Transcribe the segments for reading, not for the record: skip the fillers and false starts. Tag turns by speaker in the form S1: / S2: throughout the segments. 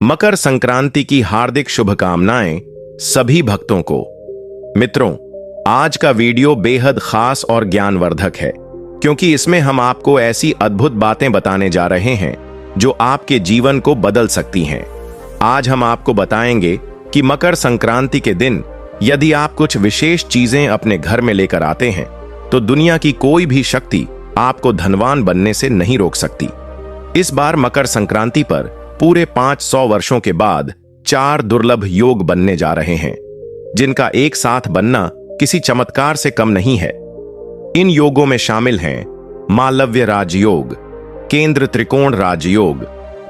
S1: मकर संक्रांति की हार्दिक शुभकामनाएं सभी भक्तों को। मित्रों, आज का वीडियो बेहद खास और ज्ञानवर्धक है, क्योंकि इसमें हम आपको ऐसी अद्भुत बातें बताने जा रहे हैं जो आपके जीवन को बदल सकती हैं। आज हम आपको बताएंगे कि मकर संक्रांति के दिन यदि आप कुछ विशेष चीजें अपने घर में लेकर आते हैं तो दुनिया की कोई भी शक्ति आपको धनवान बनने से नहीं रोक सकती। इस बार मकर संक्रांति पर पूरे 500 वर्षों के बाद 4 दुर्लभ योग बनने जा रहे हैं, जिनका एक साथ बनना किसी चमत्कार से कम नहीं है। इन योगों में शामिल हैं मालव्य राजयोग, केंद्र त्रिकोण राजयोग,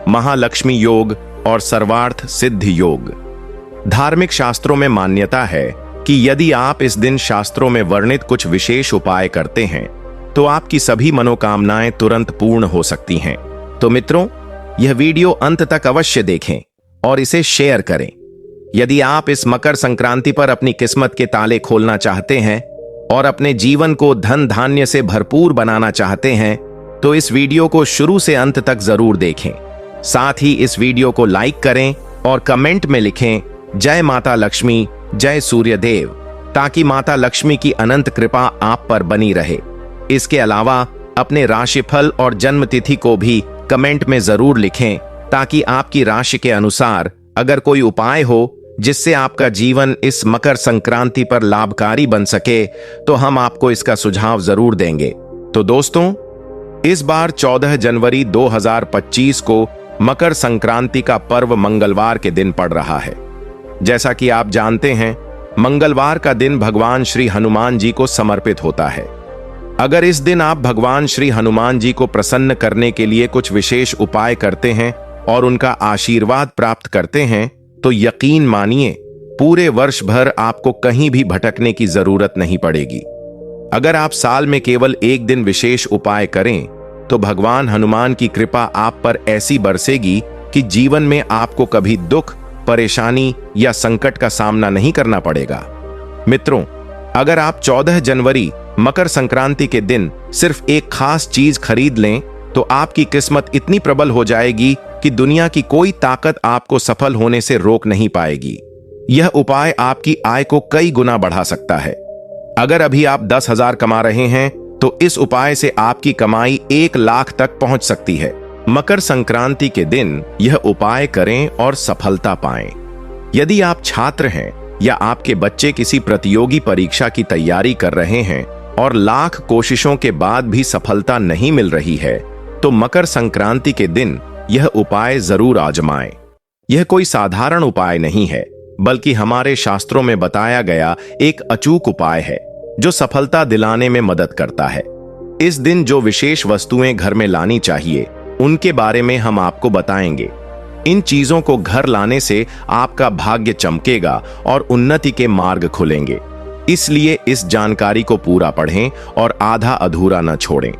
S1: महालक्ष्मी योग और सर्वार्थ सिद्धि योग। धार्मिक शास्त्रों में मान्यता है कि यदि आप इस दिन शास्त्रों में वर्णित कुछ विशेष उपाय करते हैं तो आपकी सभी मनोकामनाएं तुरंत पूर्ण हो सकती हैं। तो मित्रों, यह वीडियो अंत तक अवश्य देखें और इसे शेयर करें। यदि आप इस मकर संक्रांति पर अपनी किस्मत के ताले खोलना चाहते हैं और अपने जीवन को धन धान्य से भरपूर बनाना चाहते हैं तो इस वीडियो को शुरू से अंत तक जरूर देखें। साथ ही इस वीडियो को लाइक करें और कमेंट में लिखें जय माता लक्ष्मी, जय सूर्यदेव, ताकि माता लक्ष्मी की अनंत कृपा आप पर बनी रहे। इसके अलावा अपने राशिफल और जन्मतिथि को भी कमेंट में जरूर लिखें, ताकि आपकी राशि के अनुसार अगर कोई उपाय हो जिससे आपका जीवन इस मकर संक्रांति पर लाभकारी बन सके तो हम आपको इसका सुझाव जरूर देंगे। तो दोस्तों, इस बार 14 जनवरी 2025 को मकर संक्रांति का पर्व मंगलवार के दिन पड़ रहा है। जैसा कि आप जानते हैं, मंगलवार का दिन भगवान श्री हनुमान जी को समर्पित होता है। अगर इस दिन आप भगवान श्री हनुमान जी को प्रसन्न करने के लिए कुछ विशेष उपाय करते हैं और उनका आशीर्वाद प्राप्त करते हैं तो यकीन मानिए पूरे वर्ष भर आपको कहीं भी भटकने की जरूरत नहीं पड़ेगी। अगर आप साल में केवल एक दिन विशेष उपाय करें तो भगवान हनुमान की कृपा आप पर ऐसी बरसेगी कि जीवन में आपको कभी दुख, परेशानी या संकट का सामना नहीं करना पड़ेगा। मित्रों, अगर आप 14 जनवरी मकर संक्रांति के दिन सिर्फ एक खास चीज खरीद लें तो आपकी किस्मत इतनी प्रबल हो जाएगी कि दुनिया की कोई ताकत आपको सफल होने से रोक नहीं पाएगी। यह उपाय आपकी आय को कई गुना बढ़ा सकता है। अगर अभी आप 10,000 कमा रहे हैं तो इस उपाय से आपकी कमाई 1 लाख तक पहुंच सकती है। मकर संक्रांति के दिन यह उपाय करें और सफलता पाएं। यदि आप छात्र हैं या आपके बच्चे किसी प्रतियोगी परीक्षा की तैयारी कर रहे हैं और लाख कोशिशों के बाद भी सफलता नहीं मिल रही है तो मकर संक्रांति के दिन यह उपाय जरूर आजमाएं। यह कोई साधारण उपाय नहीं है, बल्कि हमारे शास्त्रों में बताया गया एक अचूक उपाय है जो सफलता दिलाने में मदद करता है। इस दिन जो विशेष वस्तुएं घर में लानी चाहिए उनके बारे में हम आपको बताएंगे। इन चीजों को घर लाने से आपका भाग्य चमकेगा और उन्नति के मार्ग खुलेंगे। इसलिए इस जानकारी को पूरा पढ़ें और आधा अधूरा न छोड़ें।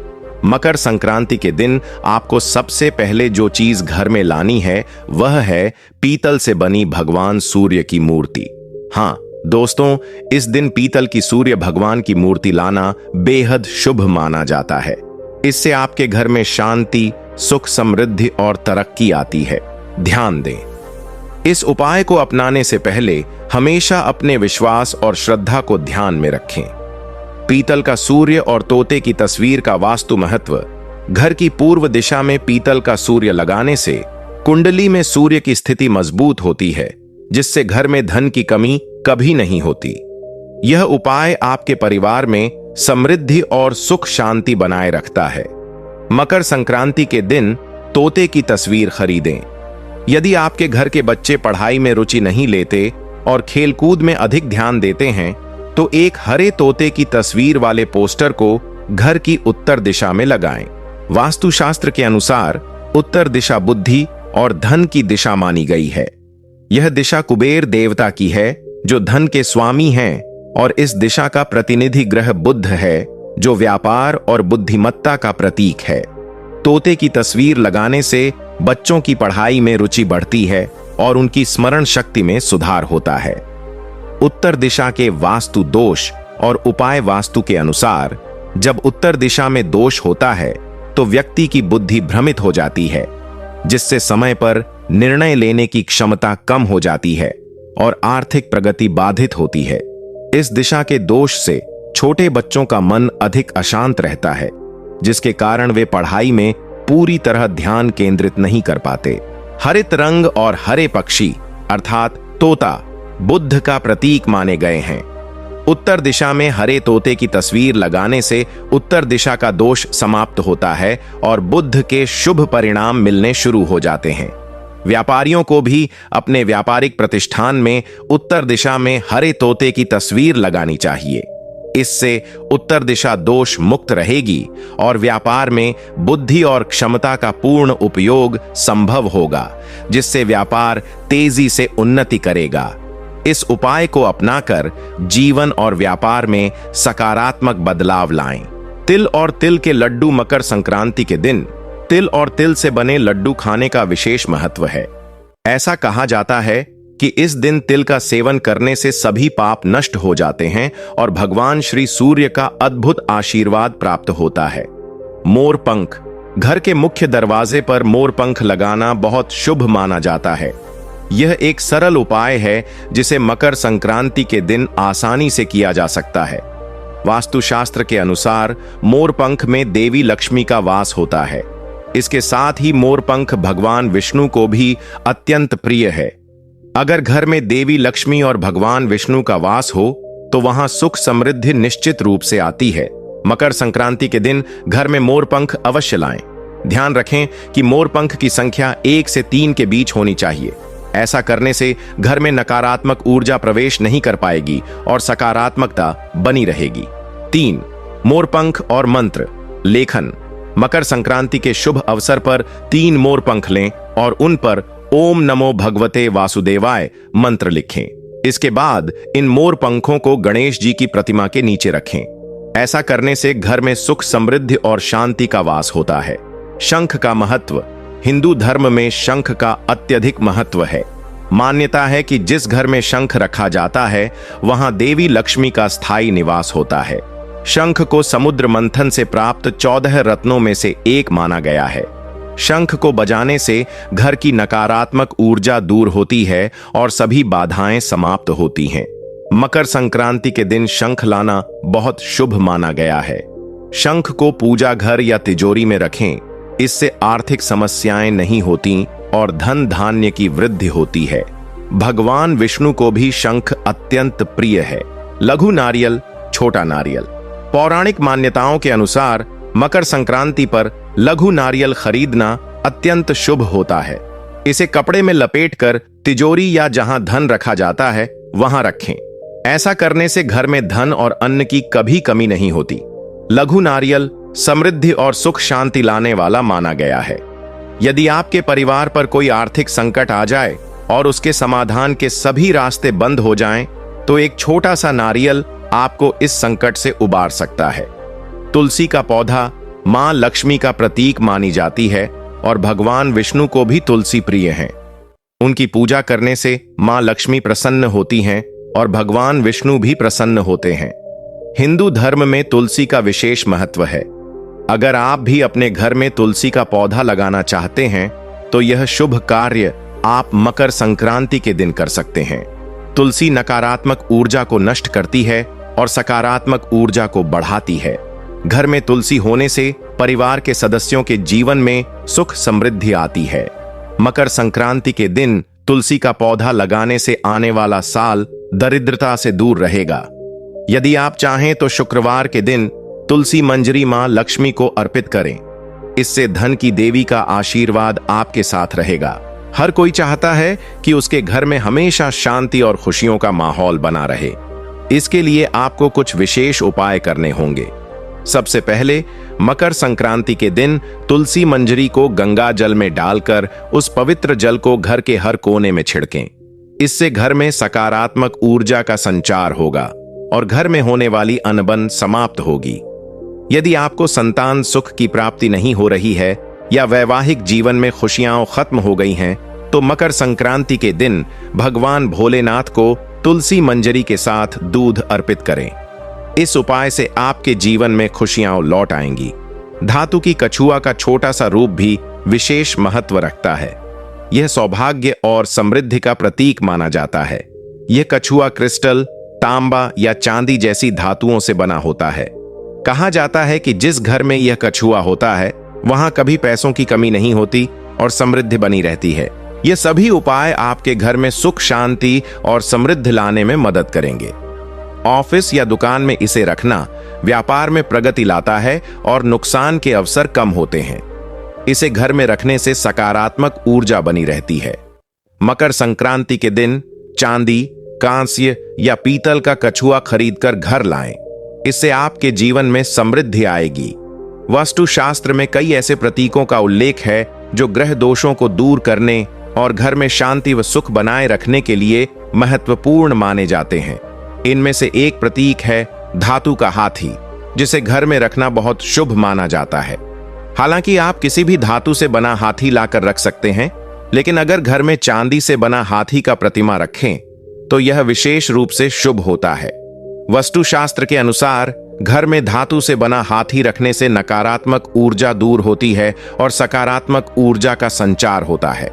S1: मकर संक्रांति के दिन आपको सबसे पहले जो चीज घर में लानी है वह है पीतल से बनी भगवान सूर्य की मूर्ति। हाँ दोस्तों, इस दिन पीतल की सूर्य भगवान की मूर्ति लाना बेहद शुभ माना जाता है। इससे आपके घर में शांति, सुख, समृद्धि और तरक्की आती है। ध्यान दें, इस उपाय को अपनाने से पहले हमेशा अपने विश्वास और श्रद्धा को ध्यान में रखें। पीतल का सूर्य और तोते की तस्वीर का वास्तु महत्व। घर की पूर्व दिशा में पीतल का सूर्य लगाने से कुंडली में सूर्य की स्थिति मजबूत होती है, जिससे घर में धन की कमी कभी नहीं होती। यह उपाय आपके परिवार में समृद्धि और सुख शांति बनाए रखता है। मकर संक्रांति के दिन तोते की तस्वीर खरीदें। यदि आपके घर के बच्चे पढ़ाई में रुचि नहीं लेते और खेलकूद में अधिक ध्यान देते हैं तो एक हरे तोते की तस्वीर वाले पोस्टर को घर की उत्तर दिशा में लगाएं। वास्तुशास्त्र के अनुसार उत्तर दिशा बुद्धि और धन की दिशा मानी गई है। यह दिशा कुबेर देवता की है जो धन के स्वामी हैं, और इस दिशा का प्रतिनिधि ग्रह बुध है जो व्यापार और बुद्धिमत्ता का प्रतीक है। तोते की तस्वीर लगाने से बच्चों की पढ़ाई में रुचि बढ़ती है और उनकी स्मरण शक्ति में सुधार होता है। उत्तर दिशा के वास्तु दोष और उपाय वास्तु के अनुसार जब उत्तर दिशा में दोष होता है तो व्यक्ति की बुद्धि भ्रमित हो जाती है, जिससे समय पर निर्णय लेने की क्षमता कम हो जाती है और आर्थिक प्रगति बाधित होती है। इस दिशा के दोष से छोटे बच्चों का मन अधिक अशांत रहता है, जिसके कारण वे पढ़ाई में पूरी तरह ध्यान केंद्रित नहीं कर पाते। हरित रंग और हरे पक्षी अर्थात तोता बुद्ध का प्रतीक माने गए हैं। उत्तर दिशा में हरे तोते की तस्वीर लगाने से उत्तर दिशा का दोष समाप्त होता है और बुद्ध के शुभ परिणाम मिलने शुरू हो जाते हैं। व्यापारियों को भी अपने व्यापारिक प्रतिष्ठान में उत्तर दिशा में हरे तोते की तस्वीर लगानी चाहिए। इससे उत्तर दिशा दोष मुक्त रहेगी और व्यापार में बुद्धि और क्षमता का पूर्ण उपयोग संभव होगा, जिससे व्यापार तेजी से उन्नति करेगा। इस उपाय को अपनाकर जीवन और व्यापार में सकारात्मक बदलाव लाएं। तिल और तिल के लड्डू मकर संक्रांति के दिन तिल और तिल से बने लड्डू खाने का विशेष महत्व है। ऐसा कहा जाता है कि इस दिन तिल का सेवन करने से सभी पाप नष्ट हो जाते हैं और भगवान श्री सूर्य का अद्भुत आशीर्वाद प्राप्त होता है। मोर पंख। घर के मुख्य दरवाजे पर मोर पंख लगाना बहुत शुभ माना जाता है। यह एक सरल उपाय है जिसे मकर संक्रांति के दिन आसानी से किया जा सकता है। वास्तुशास्त्र के अनुसार मोर पंख में देवी लक्ष्मी का वास होता है। इसके साथ ही मोर पंख भगवान विष्णु को भी अत्यंत प्रिय है। अगर घर में देवी लक्ष्मी और भगवान विष्णु का वास हो तो वहां सुख समृद्धि निश्चित रूप से आती है। मकर संक्रांति के दिन घर में मोर पंख अवश्य लाएं। ध्यान रखें कि मोर पंख की संख्या 1 से 3 के बीच होनी चाहिए। ऐसा करने से घर में नकारात्मक ऊर्जा प्रवेश नहीं कर पाएगी और सकारात्मकता बनी रहेगी। 3. मोरपंख और मंत्र लेखन। मकर संक्रांति के शुभ अवसर पर 3 मोरपंख लें और उन पर ओम नमो भगवते वासुदेवाय मंत्र लिखें। इसके बाद इन मोर पंखों को गणेश जी की प्रतिमा के नीचे रखें। ऐसा करने से घर में सुख समृद्धि और शांति का वास होता है। शंख का महत्व। हिंदू धर्म में शंख का अत्यधिक महत्व है। मान्यता है कि जिस घर में शंख रखा जाता है वहां देवी लक्ष्मी का स्थायी निवास होता है। शंख को समुद्र मंथन से प्राप्त 14 रत्नों में से एक माना गया है। शंख को बजाने से घर की नकारात्मक ऊर्जा दूर होती है और सभी बाधाएं समाप्त होती हैं। मकर संक्रांति के दिन शंख लाना बहुत शुभ माना गया है। शंख को पूजा घर या तिजोरी में रखें। इससे आर्थिक समस्याएं नहीं होती और धन धान्य की वृद्धि होती है। भगवान विष्णु को भी शंख अत्यंत प्रिय है। लघु नारियल, छोटा नारियल। पौराणिक मान्यताओं के अनुसार मकर संक्रांति पर लघु नारियल खरीदना अत्यंत शुभ होता है। इसे कपड़े में लपेटकर तिजोरी या जहां धन रखा जाता है वहां रखें। ऐसा करने से घर में धन और अन्न की कभी कमी नहीं होती। लघु नारियल समृद्धि और सुख शांति लाने वाला माना गया है। यदि आपके परिवार पर कोई आर्थिक संकट आ जाए और उसके समाधान के सभी रास्ते बंद हो जाएं, तो एक छोटा सा नारियल आपको इस संकट से उबार सकता है। तुलसी का पौधा मां लक्ष्मी का प्रतीक मानी जाती है और भगवान विष्णु को भी तुलसी प्रिय है। उनकी पूजा करने से मां लक्ष्मी प्रसन्न होती हैं और भगवान विष्णु भी प्रसन्न होते हैं। हिंदू धर्म में तुलसी का विशेष महत्व है। अगर आप भी अपने घर में तुलसी का पौधा लगाना चाहते हैं तो यह शुभ कार्य आप मकर संक्रांति के दिन कर सकते हैं। तुलसी नकारात्मक ऊर्जा को नष्ट करती है और सकारात्मक ऊर्जा को बढ़ाती है। घर में तुलसी होने से परिवार के सदस्यों के जीवन में सुख समृद्धि आती है। मकर संक्रांति के दिन तुलसी का पौधा लगाने से आने वाला साल दरिद्रता से दूर रहेगा। यदि आप चाहें तो शुक्रवार के दिन तुलसी मंजरी मां लक्ष्मी को अर्पित करें। इससे धन की देवी का आशीर्वाद आपके साथ रहेगा। हर कोई चाहता है कि उसके घर में हमेशा शांति और खुशियों का माहौल बना रहे। इसके लिए आपको कुछ विशेष उपाय करने होंगे। सबसे पहले मकर संक्रांति के दिन तुलसी मंजरी को गंगा जल में डालकर उस पवित्र जल को घर के हर कोने में छिड़कें। इससे घर में सकारात्मक ऊर्जा का संचार होगा और घर में होने वाली अनबन समाप्त होगी। यदि आपको संतान सुख की प्राप्ति नहीं हो रही है या वैवाहिक जीवन में खुशियां खत्म हो गई हैं, तो मकर संक्रांति के दिन भगवान भोलेनाथ को तुलसी मंजरी के साथ दूध अर्पित करें। इस उपाय से आपके जीवन में खुशियां लौट आएंगी। धातु की कछुआ का छोटा सा रूप भी विशेष महत्व रखता है। यह सौभाग्य और समृद्धि का प्रतीक माना जाता है। यह कछुआ क्रिस्टल, तांबा या चांदी जैसी धातुओं से बना होता है। कहा जाता है कि जिस घर में यह कछुआ होता है वहां कभी पैसों की कमी नहीं होती और समृद्धि बनी रहती है। ये सभी उपाय आपके घर में सुख, शांति और समृद्धि लाने में मदद करेंगे। ऑफिस या दुकान में इसे रखना व्यापार में प्रगति लाता है और नुकसान के अवसर कम होते हैं। इसे घर में रखने से सकारात्मक ऊर्जा बनी रहती है। मकर संक्रांति के दिन चांदी, कांस्य या पीतल का कछुआ खरीदकर घर लाएं। इससे आपके जीवन में समृद्धि आएगी। वास्तुशास्त्र में कई ऐसे प्रतीकों का उल्लेख है जो ग्रह दोषों को दूर करने और घर में शांति व सुख बनाए रखने के लिए महत्वपूर्ण माने जाते हैं। इनमें से एक प्रतीक है धातु का हाथी, जिसे घर में रखना बहुत शुभ माना जाता है। हालांकि आप किसी भी धातु से बना हाथी लाकर रख सकते हैं, लेकिन अगर घर में चांदी से बना हाथी का प्रतिमा रखें तो यह विशेष रूप से शुभ होता है। वास्तुशास्त्र के अनुसार घर में धातु से बना हाथी रखने से नकारात्मक ऊर्जा दूर होती है और सकारात्मक ऊर्जा का संचार होता है।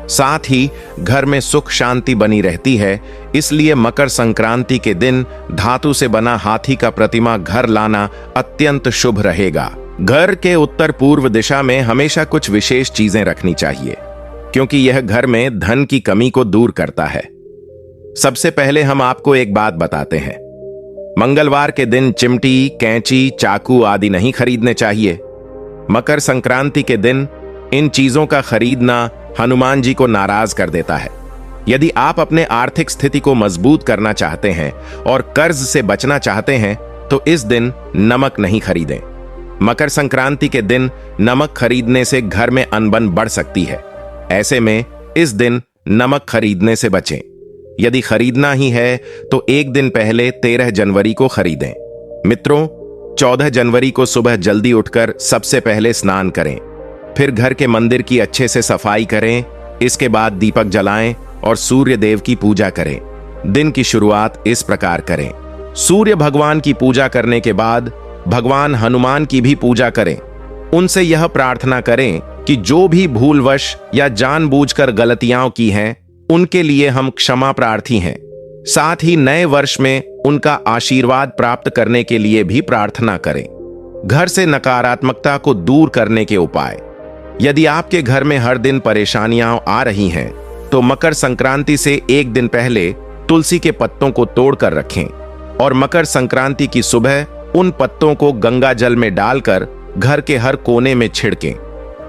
S1: साथ ही घर में सुख शांति बनी रहती है। इसलिए मकर संक्रांति के दिन धातु से बना हाथी का प्रतिमा घर लाना अत्यंत शुभ रहेगा। घर के उत्तर पूर्व दिशा में हमेशा कुछ विशेष चीजें रखनी चाहिए, क्योंकि यह घर में धन की कमी को दूर करता है। सबसे पहले हम आपको एक बात बताते हैं। मंगलवार के दिन चिमटी, कैंची, चाकू आदि नहीं खरीदने चाहिए। मकर संक्रांति के दिन इन चीजों का खरीदना हनुमान जी को नाराज कर देता है। यदि आप अपने आर्थिक स्थिति को मजबूत करना चाहते हैं और कर्ज से बचना चाहते हैं तो इस दिन नमक नहीं खरीदें। मकर संक्रांति के दिन नमक खरीदने से घर में अनबन बढ़ सकती है। ऐसे में इस दिन नमक खरीदने से बचें। यदि खरीदना ही है तो एक दिन पहले 13 जनवरी को खरीदें। मित्रों, 14 जनवरी को सुबह जल्दी उठकर सबसे पहले स्नान करें। फिर घर के मंदिर की अच्छे से सफाई करें। इसके बाद दीपक जलाएं और सूर्य देव की पूजा करें। दिन की शुरुआत इस प्रकार करें। सूर्य भगवान की पूजा करने के बाद भगवान हनुमान की भी पूजा करें। उनसे यह प्रार्थना करें कि जो भी भूलवश या जानबूझकर गलतियां की हैं, उनके लिए हम क्षमा प्रार्थी हैं। साथ ही नए वर्ष में उनका आशीर्वाद प्राप्त करने के लिए भी प्रार्थना करें। घर से नकारात्मकता को दूर करने के उपाय। यदि आपके घर में हर दिन परेशानियां आ रही हैं, तो मकर संक्रांति से एक दिन पहले तुलसी के पत्तों को तोड़कर रखें और मकर संक्रांति की सुबह उन पत्तों को गंगा जल में डालकर घर के हर कोने में छिड़कें।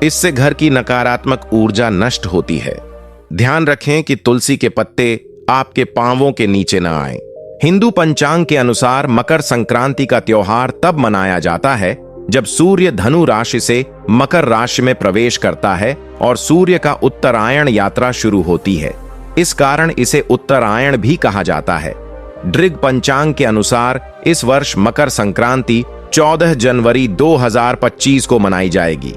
S1: इससे घर की नकारात्मक ऊर्जा नष्ट होती है। ध्यान रखें कि तुलसी के पत्ते आपके पांवों के नीचे न आएं। हिंदू पंचांग के अनुसार मकर संक्रांति का त्योहार तब मनाया जाता है जब सूर्य धनु राशि से मकर राशि में प्रवेश करता है और सूर्य का उत्तरायण यात्रा शुरू होती है। इस कारण इसे उत्तरायण भी कहा जाता है। ऋग पंचांग के अनुसार इस वर्ष मकर संक्रांति 14 जनवरी 2025 को मनाई जाएगी।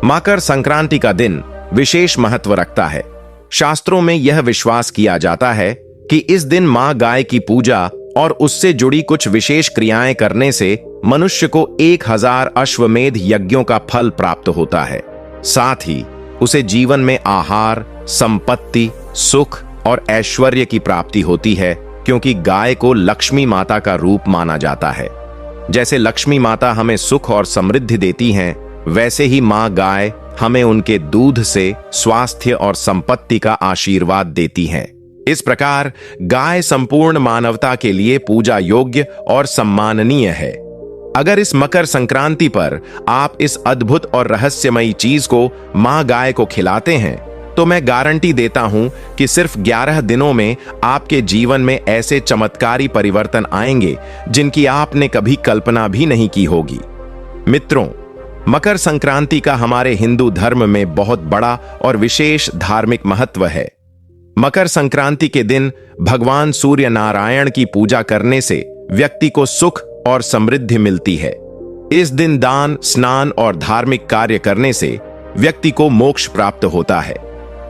S1: मकर संक्रांति का दिन विशेष महत्व रखता है। शास्त्रों में यह विश्वास किया जाता है कि इस दिन मां गाय की पूजा और उससे जुड़ी कुछ विशेष क्रियाएं करने से मनुष्य को 1000 अश्वमेध यज्ञों का फल प्राप्त होता है। साथ ही उसे जीवन में आहार, संपत्ति, सुख और ऐश्वर्य की प्राप्ति होती है, क्योंकि गाय को लक्ष्मी माता का रूप माना जाता है। जैसे लक्ष्मी माता हमें सुख और समृद्धि देती हैं, वैसे ही मां गाय हमें उनके दूध से स्वास्थ्य और संपत्ति का आशीर्वाद देती हैं। इस प्रकार गाय संपूर्ण मानवता के लिए पूजा योग्य और सम्माननीय है। अगर इस मकर संक्रांति पर आप इस अद्भुत और रहस्यमयी चीज को मां गाय को खिलाते हैं, तो मैं गारंटी देता हूं कि सिर्फ 11 दिनों में आपके जीवन में ऐसे चमत्कारी परिवर्तन आएंगे जिनकी आपने कभी कल्पना भी नहीं की होगी। मित्रों, मकर संक्रांति का हमारे हिंदू धर्म में बहुत बड़ा और विशेष धार्मिक महत्व है। मकर संक्रांति के दिन भगवान सूर्य नारायण की पूजा करने से व्यक्ति को सुख और समृद्धि मिलती है। इस दिन दान, स्नान और धार्मिक कार्य करने से व्यक्ति को मोक्ष प्राप्त होता है।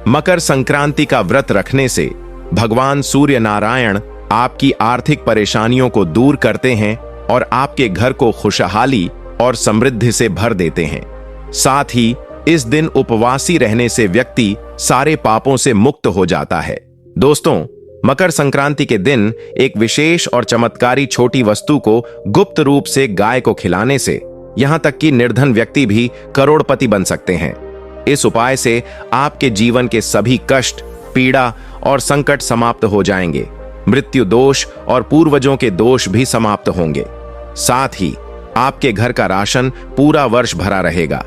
S1: मकर संक्रांति का व्रत रखने से भगवान सूर्य नारायण आपकी आर्थिक परेशानियों को दूर करते हैं और आपके घर को खुशहाली और समृद्धि से भर देते हैं। साथ ही इस दिन उपवासी रहने से व्यक्ति सारे पापों से मुक्त हो जाता है। दोस्तों, मकर संक्रांति के दिन एक विशेष और चमत्कारी छोटी वस्तु को गुप्त रूप से गाय को खिलाने से यहां तक कि निर्धन व्यक्ति भी करोड़पति बन सकते हैं। इस उपाय से आपके जीवन के सभी कष्ट, पीड़ा और संकट समाप्त हो जाएंगे। मृत्यु दोष और पूर्वजों के दोष भी समाप्त होंगे। साथ ही आपके घर का राशन पूरा वर्ष भरा रहेगा।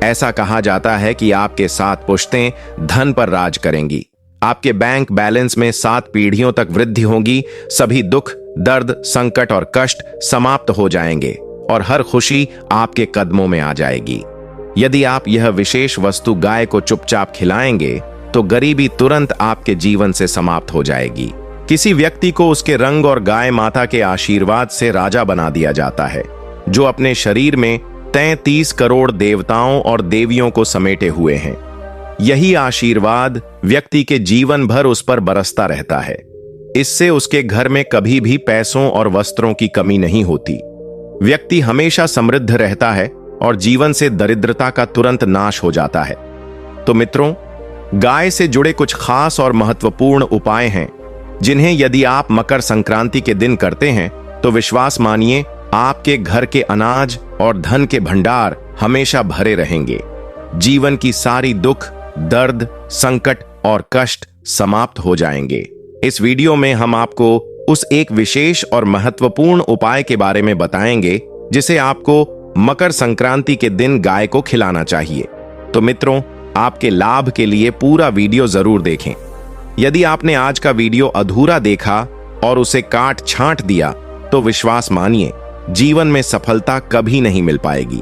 S1: ऐसा कहा जाता है कि आपके 7 पुश्तें धन पर राज करेंगी। आपके बैंक बैलेंस में 7 पीढ़ियों तक वृद्धि होगी। सभी दुख, दर्द, संकट और कष्ट समाप्त हो जाएंगे और हर खुशी आपके कदमों में आ जाएगी। यदि आप यह विशेष वस्तु गाय को चुपचाप खिलाएंगे तो गरीबी तुरंत आपके जीवन से समाप्त हो जाएगी। किसी व्यक्ति को उसके रंग और गाय माता के आशीर्वाद से राजा बना दिया जाता है, जो अपने शरीर में 33 करोड़ देवताओं और देवियों को समेटे हुए हैं। यही आशीर्वाद व्यक्ति के जीवन भर उस पर बरसता रहता है। इससे उसके घर में कभी भी पैसों और वस्त्रों की कमी नहीं होती। व्यक्ति हमेशा समृद्ध रहता है और जीवन से दरिद्रता का तुरंत नाश हो जाता है। तो मित्रों, गाय से जुड़े कुछ खास और महत्वपूर्ण उपाय हैं, जिन्हें यदि आप मकर संक्रांति के दिन करते हैं तो विश्वास मानिए, आपके घर के अनाज और धन के भंडार हमेशा भरे रहेंगे। जीवन की सारी दुख, दर्द, संकट और कष्ट समाप्त हो जाएंगे। इस वीडियो में हम आपको उस एक विशेष और महत्वपूर्ण उपाय के बारे में बताएंगे, जिसे आपको मकर संक्रांति के दिन गाय को खिलाना चाहिए। तो मित्रों, आपके लाभ के लिए पूरा वीडियो जरूर देखें। यदि आपने आज का वीडियो अधूरा देखा और उसे काट छांट दिया तो विश्वास मानिए, जीवन में सफलता कभी नहीं मिल पाएगी।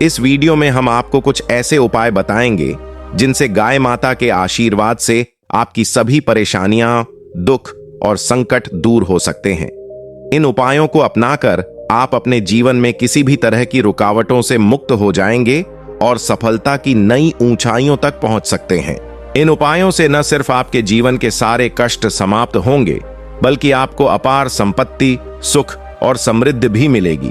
S1: इस वीडियो में हम आपको कुछ ऐसे उपाय बताएंगे जिनसे गाय माता के आशीर्वाद से आपकी सभी परेशानियां, दुख और संकट दूर हो सकते हैं। इन उपायों को अपनाकर आप अपने जीवन में किसी भी तरह की रुकावटों से मुक्त हो जाएंगे और सफलता की नई ऊंचाइयों तक पहुंच सकते हैं। इन उपायों से न सिर्फ आपके जीवन के सारे कष्ट समाप्त होंगे, बल्कि आपको अपार संपत्ति, सुख और समृद्धि भी मिलेगी।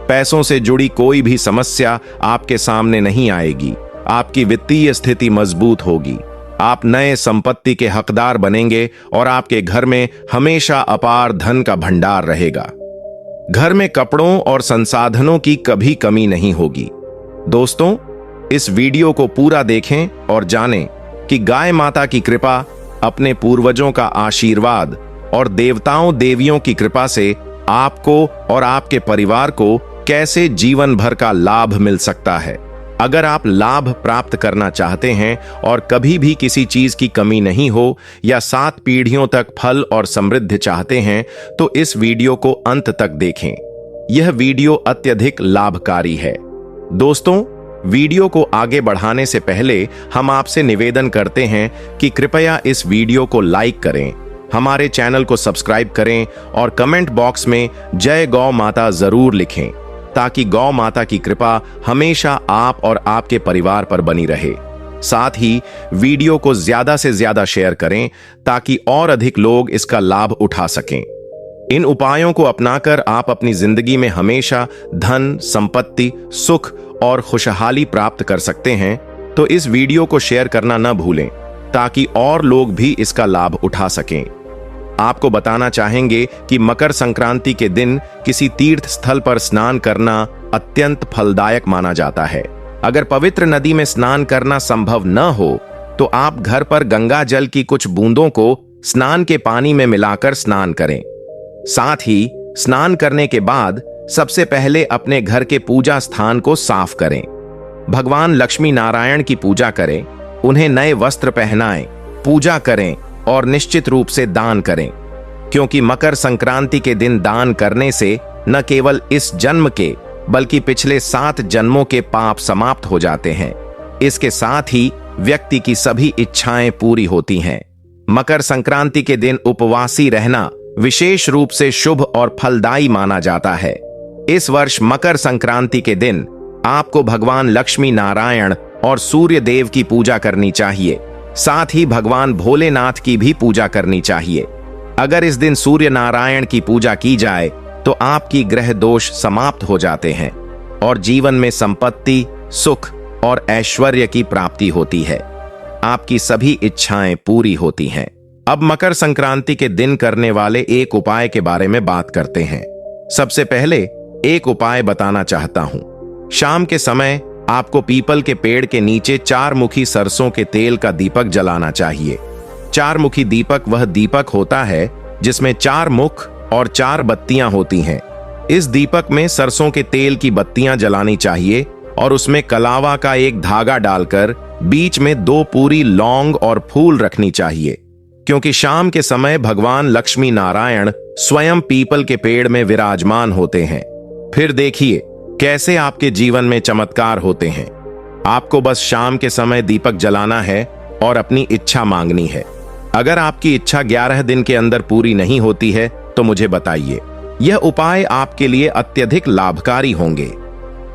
S1: पैसों से जुड़ी कोई भी समस्या आपके सामने नहीं आएगी। आपकी वित्तीय स्थिति मजबूत होगी। आप नए संपत्ति के हकदार बनेंगे और आपके घर में हमेशा अपार धन का भंडार रहेगा। घर में कपड़ों और संसाधनों की कभी कमी नहीं होगी। दोस्तों, इस वीडियो को पूरा देखें और जानें कि गाय माता की कृपा, अपने पूर्वजों का आशीर्वाद और देवताओं देवियों की कृपा से आपको और आपके परिवार को कैसे जीवन भर का लाभ मिल सकता है। अगर आप लाभ प्राप्त करना चाहते हैं और कभी भी किसी चीज की कमी नहीं हो, या 7 पीढ़ियों तक फल और समृद्धि चाहते हैं, तो इस वीडियो को अंत तक देखें। यह वीडियो अत्यधिक लाभकारी है। दोस्तों, वीडियो को आगे बढ़ाने से पहले हम आपसे निवेदन करते हैं कि कृपया इस वीडियो को लाइक करें, हमारे चैनल को सब्सक्राइब करें और कमेंट बॉक्स में जय गौ माता जरूर लिखें, ताकि गौ माता की कृपा हमेशा आप और आपके परिवार पर बनी रहे। साथ ही वीडियो को ज्यादा से ज्यादा शेयर करें, ताकि और अधिक लोग इसका लाभ उठा सकें। इन उपायों को अपनाकर आप अपनी जिंदगी में हमेशा धन, संपत्ति, सुख और खुशहाली प्राप्त कर सकते हैं। तो इस वीडियो को शेयर करना न भूलें, ताकि और लोग भी इसका लाभ उठा सकें। आपको बताना चाहेंगे कि मकर संक्रांति के दिन किसी तीर्थ स्थल पर स्नान करना अत्यंत फलदायक माना जाता है। अगर पवित्र नदी में स्नान करना संभव न हो, तो आप घर पर गंगा जल की कुछ बूंदों को स्नान के पानी में मिलाकर स्नान करें। साथ ही स्नान करने के बाद सबसे पहले अपने घर के पूजा स्थान को साफ करें। भगवान लक्ष्मी नारायण की पूजा करें, उन्हें नए वस्त्र पहनाएं, पूजा करें और निश्चित रूप से दान करें, क्योंकि मकर संक्रांति के दिन दान करने से न केवल इस जन्म के बल्कि पिछले 7 जन्मों के पाप समाप्त हो जाते हैं। इसके साथ ही व्यक्ति की सभी इच्छाएं पूरी होती हैं। मकर संक्रांति के दिन उपवासी रहना विशेष रूप से शुभ और फलदायी माना जाता है। इस वर्ष मकर संक्रांति के दिन आपको भगवान लक्ष्मी नारायण और सूर्य देव की पूजा करनी चाहिए। साथ ही भगवान भोलेनाथ की भी पूजा करनी चाहिए। अगर इस दिन सूर्य नारायण की पूजा की जाए तो आपकी ग्रह दोष समाप्त हो जाते हैं और जीवन में संपत्ति, सुख और ऐश्वर्य की प्राप्ति होती है। आपकी सभी इच्छाएं पूरी होती हैं। अब मकर संक्रांति के दिन करने वाले एक उपाय के बारे में बात करते हैं। सबसे पहले एक उपाय बताना चाहता हूं। शाम के समय आपको पीपल के पेड़ के नीचे 4 मुखी सरसों के तेल का दीपक जलाना चाहिए। 4 मुखी दीपक वह दीपक होता है जिसमें 4 मुख और 4 बत्तियां होती हैं। इस दीपक में सरसों के तेल की बत्तियां जलानी चाहिए और उसमें कलावा का एक धागा डालकर बीच में 2 पूरी लौंग और फूल रखनी चाहिए, क्योंकि शाम के समय भगवान लक्ष्मी नारायण स्वयं पीपल के पेड़ में विराजमान होते हैं। फिर देखिए कैसे आपके जीवन में चमत्कार होते हैं। आपको बस शाम के समय दीपक जलाना है और अपनी इच्छा मांगनी है। अगर आपकी इच्छा 11 दिन के अंदर पूरी नहीं होती है तो मुझे बताइए। यह उपाय आपके लिए अत्यधिक लाभकारी होंगे।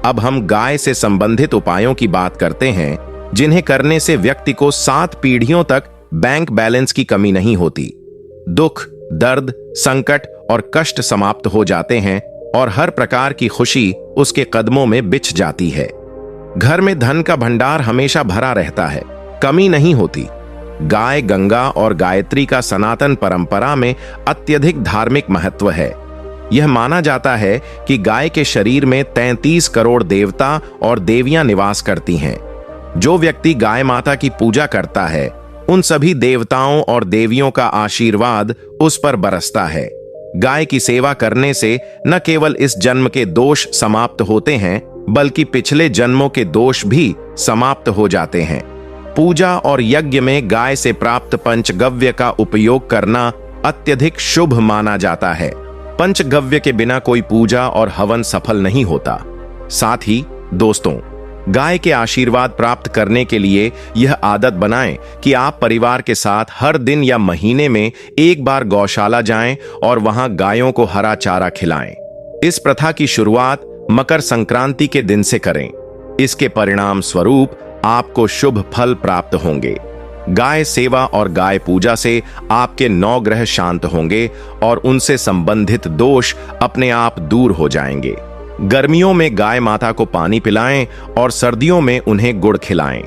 S1: अब हम गाय से संबंधित उपायों की बात करते हैं, जिन्हें करने से व्यक्ति को 7 पीढ़ियों तक बैंक बैलेंस की कमी नहीं होती। दुख, दर्द, संकट और कष्ट समाप्त हो जाते हैं और हर प्रकार की खुशी उसके कदमों में बिछ जाती है। घर में धन का भंडार हमेशा भरा रहता है, कमी नहीं होती। गाय, गंगा और गायत्री का सनातन परंपरा में अत्यधिक धार्मिक महत्व है। यह माना जाता है कि गाय के शरीर में 33 करोड़ देवता और देवियां निवास करती हैं। जो व्यक्ति गाय माता की पूजा करता है, उन सभी देवताओं और देवियों का आशीर्वाद उस पर बरसता है। गाय की सेवा करने से न केवल इस जन्म के दोष समाप्त होते हैं, बल्कि पिछले जन्मों के दोष भी समाप्त हो जाते हैं। पूजा और यज्ञ में गाय से प्राप्त पंचगव्य का उपयोग करना अत्यधिक शुभ माना जाता है। पंचगव्य के बिना कोई पूजा और हवन सफल नहीं होता। साथ ही दोस्तों, गाय के आशीर्वाद प्राप्त करने के लिए यह आदत बनाएं कि आप परिवार के साथ हर दिन या महीने में एक बार गौशाला जाएं और वहां गायों को हरा चारा खिलाएं। इस प्रथा की शुरुआत मकर संक्रांति के दिन से करें। इसके परिणाम स्वरूप आपको शुभ फल प्राप्त होंगे। गाय सेवा और गाय पूजा से आपके 9 ग्रह शांत होंगे और उनसे संबंधित दोष अपने आप दूर हो जाएंगे। गर्मियों में गाय माता को पानी पिलाएं और सर्दियों में उन्हें गुड़ खिलाएं।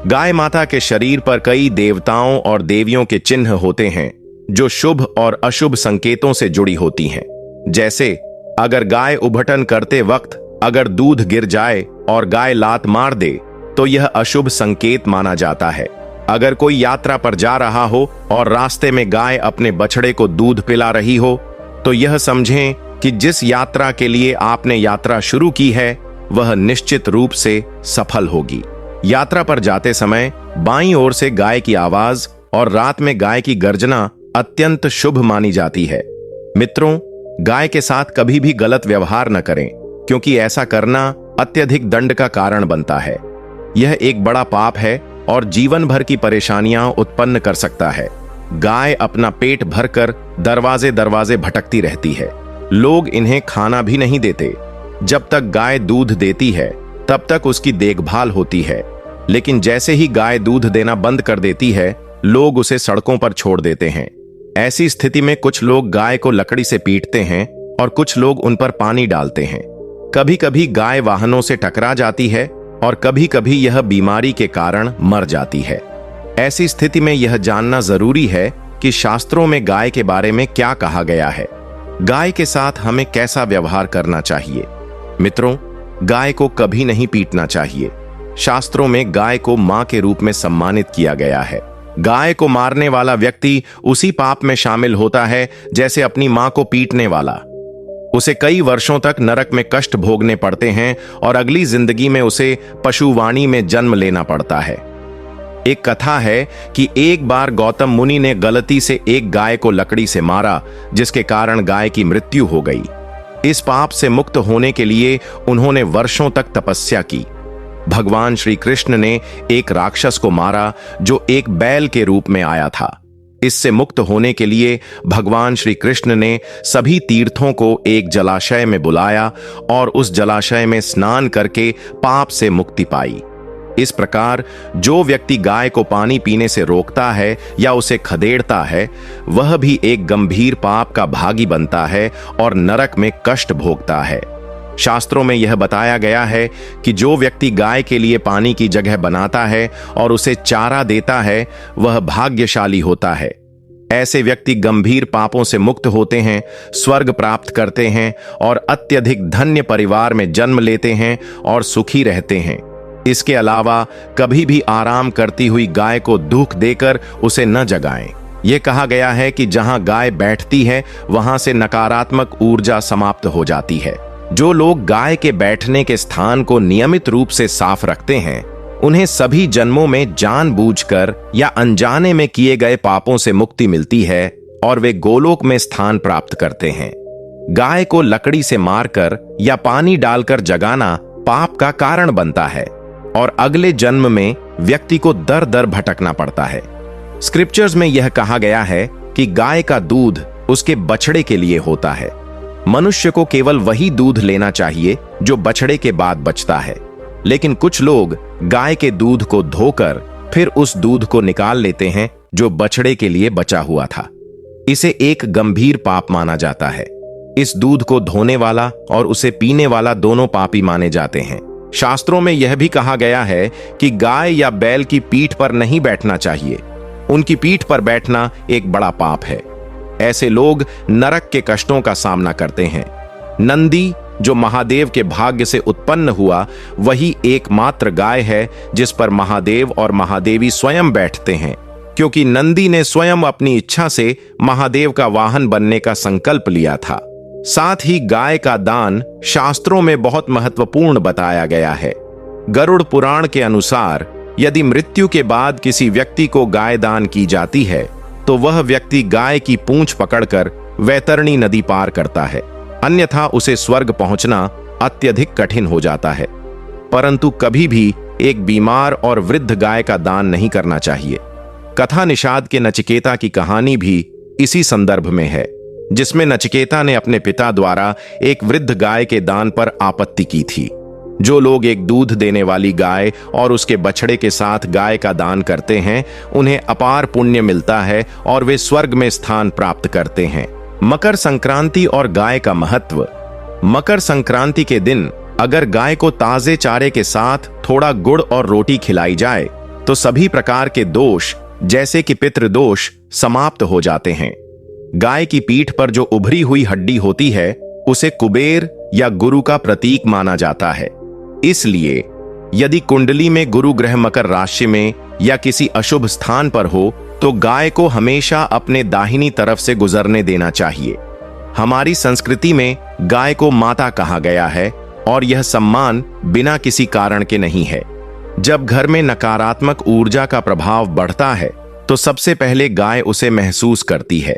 S1: गाय माता के शरीर पर कई देवताओं और देवियों के चिन्ह होते हैं, जो शुभ और अशुभ संकेतों से जुड़ी होती हैं। जैसे अगर गाय उभटन करते वक्त अगर दूध गिर जाए और गाय लात मार दे तो यह अशुभ संकेत माना जाता है। अगर कोई यात्रा पर जा रहा हो और रास्ते में गाय अपने बछड़े को दूध पिला रही हो तो यह समझें कि जिस यात्रा के लिए आपने यात्रा शुरू की है वह निश्चित रूप से सफल होगी। यात्रा पर जाते समय बाईं ओर से गाय की आवाज और रात में गाय की गर्जना अत्यंत शुभ मानी जाती है। मित्रों, गाय के साथ कभी भी गलत व्यवहार न करें, क्योंकि ऐसा करना अत्यधिक दंड का कारण बनता है। यह एक बड़ा पाप है और जीवन भर की परेशानियां उत्पन्न कर सकता है। गाय अपना पेट भरकर दरवाजे दरवाजे भटकती रहती है। लोग इन्हें खाना भी नहीं देते। जब तक गाय दूध देती है तब तक उसकी देखभाल होती है, लेकिन जैसे ही गाय दूध देना बंद कर देती है, लोग उसे सड़कों पर छोड़ देते हैं। ऐसी स्थिति में कुछ लोग गाय को लकड़ी से पीटते हैं और कुछ लोग उन पर पानी डालते हैं। कभी कभी गाय वाहनों से टकरा जाती है और कभी कभी यह बीमारी के कारण मर जाती है। ऐसी स्थिति में यह जानना जरूरी है कि शास्त्रों में गाय के बारे में क्या कहा गया है। गाय के साथ हमें कैसा व्यवहार करना चाहिए। मित्रों, गाय को कभी नहीं पीटना चाहिए। शास्त्रों में गाय को मां के रूप में सम्मानित किया गया है। गाय को मारने वाला व्यक्ति उसी पाप में शामिल होता है जैसे अपनी मां को पीटने वाला। उसे कई वर्षों तक नरक में कष्ट भोगने पड़ते हैं और अगली जिंदगी में उसे पशुवाणी में जन्म लेना पड़ता है। एक कथा है कि एक बार गौतम मुनि ने गलती से एक गाय को लकड़ी से मारा, जिसके कारण गाय की मृत्यु हो गई। इस पाप से मुक्त होने के लिए उन्होंने वर्षों तक तपस्या की। भगवान श्री कृष्ण ने एक राक्षस को मारा जो एक बैल के रूप में आया था। इससे मुक्त होने के लिए भगवान श्री कृष्ण ने सभी तीर्थों को एक जलाशय में बुलाया और उस जलाशय में स्नान करके पाप से मुक्ति पाई। इस प्रकार जो व्यक्ति गाय को पानी पीने से रोकता है या उसे खदेड़ता है, वह भी एक गंभीर पाप का भागी बनता है और नरक में कष्ट भोगता है। शास्त्रों में यह बताया गया है कि जो व्यक्ति गाय के लिए पानी की जगह बनाता है और उसे चारा देता है वह भाग्यशाली होता है। ऐसे व्यक्ति गंभीर पापों से मुक्त होते हैं, स्वर्ग प्राप्त करते हैं और अत्यधिक धन्य परिवार में जन्म लेते हैं और सुखी रहते हैं। इसके अलावा कभी भी आराम करती हुई गाय को दुख देकर उसे न जगाएं। यह कहा गया है कि जहां गाय बैठती है वहां से नकारात्मक ऊर्जा समाप्त हो जाती है। जो लोग गाय के बैठने के स्थान को नियमित रूप से साफ रखते हैं उन्हें सभी जन्मों में जानबूझकर या अनजाने में किए गए पापों से मुक्ति मिलती है और वे गोलोक में स्थान प्राप्त करते हैं। गाय को लकड़ी से मारकर या पानी डालकर जगाना पाप का कारण बनता है और अगले जन्म में व्यक्ति को दर दर भटकना पड़ता है। स्क्रिप्चर्स में यह कहा गया है कि गाय का दूध उसके बछड़े के लिए होता है। मनुष्य को केवल वही दूध लेना चाहिए जो बछड़े के बाद बचता है, लेकिन कुछ लोग गाय के दूध को धोकर फिर उस दूध को निकाल लेते हैं जो बछड़े के लिए बचा हुआ था। इसे एक गंभीर पाप माना जाता है। इस दूध को धोने वाला और उसे पीने वाला दोनों पापी माने जाते हैं। शास्त्रों में यह भी कहा गया है कि गाय या बैल की पीठ पर नहीं बैठना चाहिए। उनकी पीठ पर बैठना एक बड़ा पाप है। ऐसे लोग नरक के कष्टों का सामना करते हैं। नंदी जो महादेव के भाग्य से उत्पन्न हुआ वही एकमात्र गाय है जिस पर महादेव और महादेवी स्वयं बैठते हैं, क्योंकि नंदी ने स्वयं अपनी इच्छा से महादेव का वाहन बनने का संकल्प लिया था। साथ ही गाय का दान शास्त्रों में बहुत महत्वपूर्ण बताया गया है। गरुड़ पुराण के अनुसार यदि मृत्यु के बाद किसी व्यक्ति को गाय दान की जाती है तो वह व्यक्ति गाय की पूंछ पकड़कर वैतरणी नदी पार करता है, अन्यथा उसे स्वर्ग पहुंचना अत्यधिक कठिन हो जाता है। परंतु कभी भी एक बीमार और वृद्ध गाय का दान नहीं करना चाहिए। कथा निषाद के नचिकेता की कहानी भी इसी संदर्भ में है, जिसमें नचिकेता ने अपने पिता द्वारा एक वृद्ध गाय के दान पर आपत्ति की थी। जो लोग एक दूध देने वाली गाय और उसके बछड़े के साथ गाय का दान करते हैं उन्हें अपार पुण्य मिलता है और वे स्वर्ग में स्थान प्राप्त करते हैं। मकर संक्रांति और गाय का महत्व। मकर संक्रांति के दिन अगर गाय को ताजे चारे के साथ थोड़ा गुड़ और रोटी खिलाई जाए तो सभी प्रकार के दोष जैसे कि पितृदोष समाप्त हो जाते हैं। गाय की पीठ पर जो उभरी हुई हड्डी होती है उसे कुबेर या गुरु का प्रतीक माना जाता है। इसलिए यदि कुंडली में गुरु ग्रह मकर राशि में या किसी अशुभ स्थान पर हो तो गाय को हमेशा अपने दाहिनी तरफ से गुजरने देना चाहिए। हमारी संस्कृति में गाय को माता कहा गया है और यह सम्मान बिना किसी कारण के नहीं है। जब घर में नकारात्मक ऊर्जा का प्रभाव बढ़ता है तो सबसे पहले गाय उसे महसूस करती है,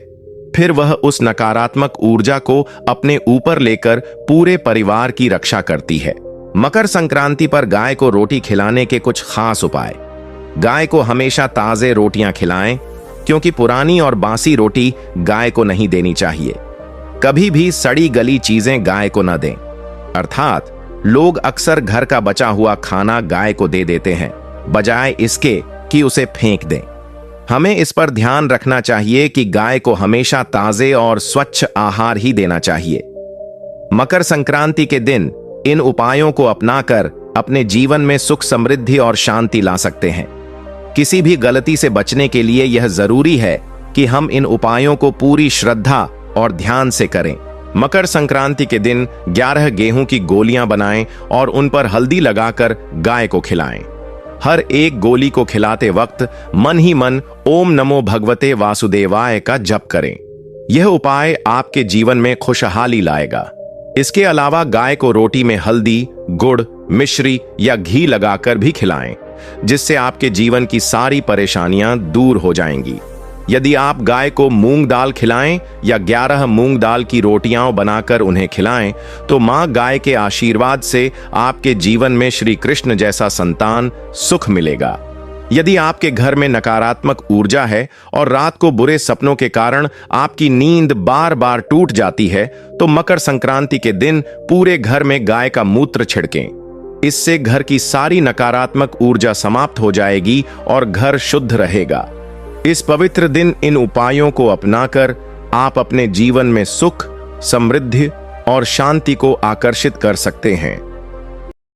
S1: फिर वह उस नकारात्मक ऊर्जा को अपने ऊपर लेकर पूरे परिवार की रक्षा करती है। मकर संक्रांति पर गाय को रोटी खिलाने के कुछ खास उपाय। गाय को हमेशा ताजे रोटियां खिलाएं, क्योंकि पुरानी और बासी रोटी गाय को नहीं देनी चाहिए। कभी भी सड़ी गली चीजें गाय को न दें, अर्थात लोग अक्सर घर का बचा हुआ खाना गाय को दे देते हैं बजाय इसके कि उसे फेंक दें। हमें इस पर ध्यान रखना चाहिए कि गाय को हमेशा ताजे और स्वच्छ आहार ही देना चाहिए। मकर संक्रांति के दिन इन उपायों को अपनाकर अपने जीवन में सुख समृद्धि और शांति ला सकते हैं। किसी भी गलती से बचने के लिए यह जरूरी है कि हम इन उपायों को पूरी श्रद्धा और ध्यान से करें। मकर संक्रांति के दिन 11 गेहूं की गोलियां बनाएं और उन पर हल्दी लगाकर गाय को खिलाएं। हर एक गोली को खिलाते वक्त मन ही मन ओम नमो भगवते वासुदेवाय का जप करें। यह उपाय आपके जीवन में खुशहाली लाएगा। इसके अलावा गाय को रोटी में हल्दी, गुड़, मिश्री या घी लगाकर भी खिलाएं, जिससे आपके जीवन की सारी परेशानियां दूर हो जाएंगी। यदि आप गाय को मूंग दाल खिलाएं या 11 मूंग दाल की रोटियां बनाकर उन्हें खिलाएं, तो मां गाय के आशीर्वाद से आपके जीवन में श्री कृष्ण जैसा संतान सुख मिलेगा। यदि आपके घर में नकारात्मक ऊर्जा है और रात को बुरे सपनों के कारण आपकी नींद बार बार टूट जाती है, तो मकर संक्रांति के दिन पूरे घर में गाय का मूत्र छिड़कें। इससे घर की सारी नकारात्मक ऊर्जा समाप्त हो जाएगी और घर शुद्ध रहेगा। इस पवित्र दिन इन उपायों को अपनाकर आप अपने जीवन में सुख, समृद्धि और शांति को आकर्षित कर सकते हैं।